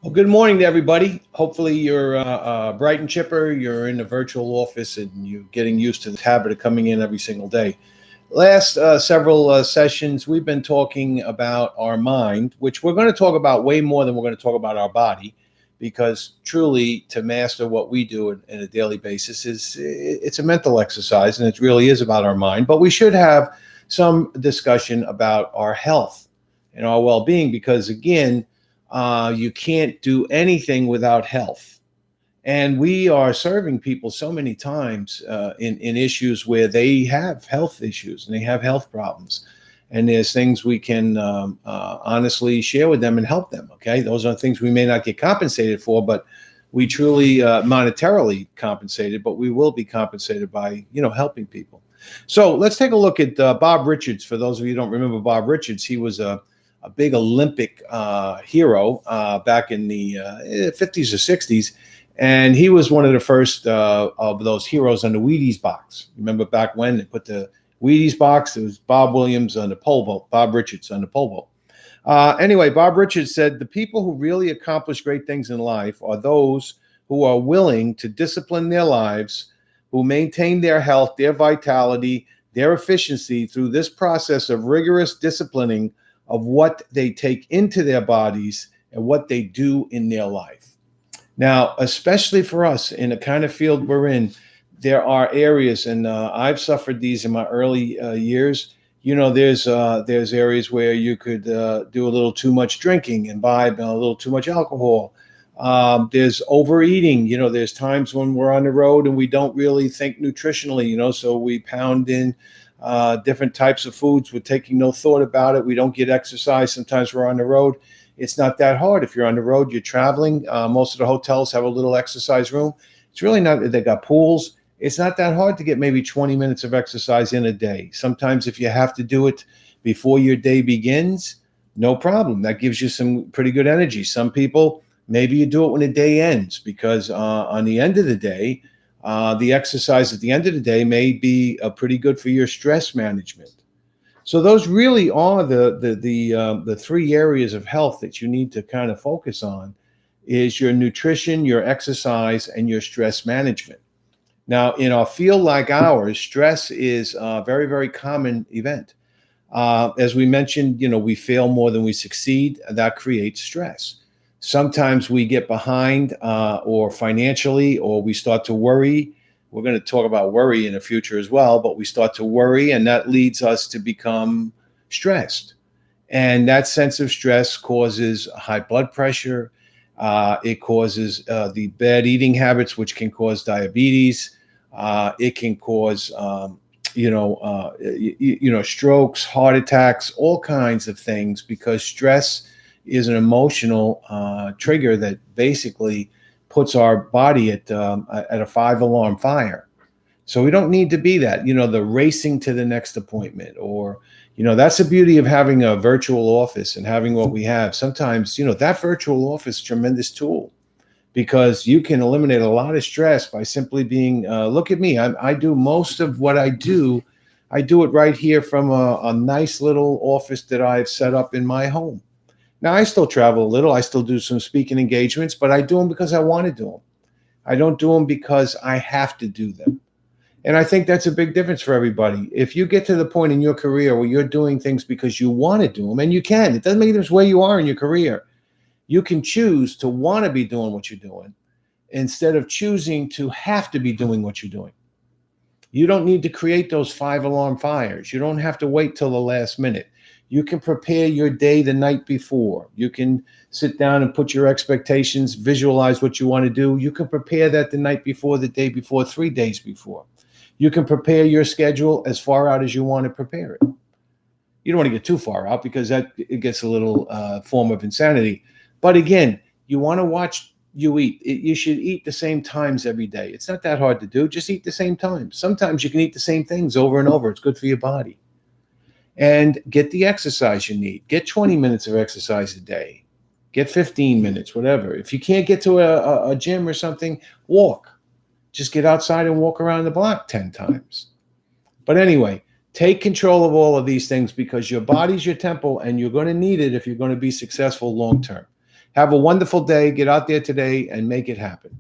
Well, good morning to everybody. Hopefully, you're bright and chipper. You're in the virtual office and you're getting used to the habit of coming in every single day. Last several sessions, we've been talking about our mind, which we're going to talk about way more than we're going to talk about our body, because truly, to master what we do in a daily basis it's a mental exercise, and it really is about our mind. But we should have some discussion about our health and our well-being, because again, you can't do anything without health. And we are serving people so many times in issues where they have health issues and they have health problems. And there's things we can honestly share with them and help them. Okay. Those are things we may not get compensated for, but we truly monetarily compensated, but we will be compensated by, helping people. So let's take a look at Bob Richards. For those of you who don't remember Bob Richards, he was a big Olympic hero back in the 50s or 60s. And he was one of the first of those heroes on the Wheaties box. Remember back when they put the Wheaties box? It was Bob Williams on the pole vault, Bob Richards on the pole vault. Anyway, Bob Richards said, the people who really accomplish great things in life are those who are willing to discipline their lives, who maintain their health, their vitality, their efficiency through this process of rigorous disciplining of what they take into their bodies and what they do in their life. Now, especially for us in the kind of field we're in, there are areas, and I've suffered these in my early years. There's areas where you could do a little too much drinking, imbibe a little too much alcohol. There's overeating. There's times when we're on the road and we don't really think nutritionally, so we pound in different types of foods. We're taking no thought about it. We don't get exercise. Sometimes we're on the road. It's not that hard. If you're on the road, you're traveling. Most of the hotels have a little exercise room. It's really not, they got pools. It's not that hard to get maybe 20 minutes of exercise in a day. Sometimes if you have to do it before your day begins, no problem. That gives you some pretty good energy. Some people, maybe you do it when the day ends, because on the end of the day, the exercise at the end of the day may be pretty good for your stress management. So those really are the three areas of health that you need to kind of focus on: is your nutrition, your exercise, and your stress management. Now, in a field like ours, stress is a very, very common event. As we mentioned, we fail more than we succeed. That creates stress. Sometimes we get behind or financially, or we start to worry. We're going to talk about worry in the future as well, but we start to worry, and that leads us to become stressed. And that sense of stress causes high blood pressure. It causes the bad eating habits, which can cause diabetes. It can cause, strokes, heart attacks, all kinds of things, because stress is an emotional trigger that basically puts our body at a 5 alarm fire. So we don't need to be that, the racing to the next appointment, or, that's the beauty of having a virtual office and having what we have. Sometimes, that virtual office is a tremendous tool, because you can eliminate a lot of stress by simply being, look at me. I do most of what I do. I do it right here from a nice little office that I've set up in my home. Now, I still travel a little. I still do some speaking engagements, but I do them because I want to do them. I don't do them because I have to do them. And I think that's a big difference for everybody. If you get to the point in your career where you're doing things because you want to do them, and you can, it doesn't make a difference where you are in your career. You can choose to want to be doing what you're doing instead of choosing to have to be doing what you're doing. You don't need to create those 5 alarm fires. You don't have to wait till the last minute. You can prepare your day the night before. You can sit down and put your expectations, visualize what you want to do. You can prepare that the night before, the day before, 3 days before. You can prepare your schedule as far out as you want to prepare it. You don't want to get too far out, because that it gets a little form of insanity. But again, you want to watch you eat. You should eat the same times every day. It's not that hard to do. Just eat the same times. Sometimes you can eat the same things over and over. It's good for your body. And get the exercise you need. Get 20 minutes of exercise a day. Get 15 minutes, whatever. If you can't get to a gym or something, walk. Just get outside and walk around the block 10 times. But anyway, take control of all of these things, because your body's your temple, and you're going to need it if you're going to be successful long term. Have a wonderful day. Get out there today and make it happen.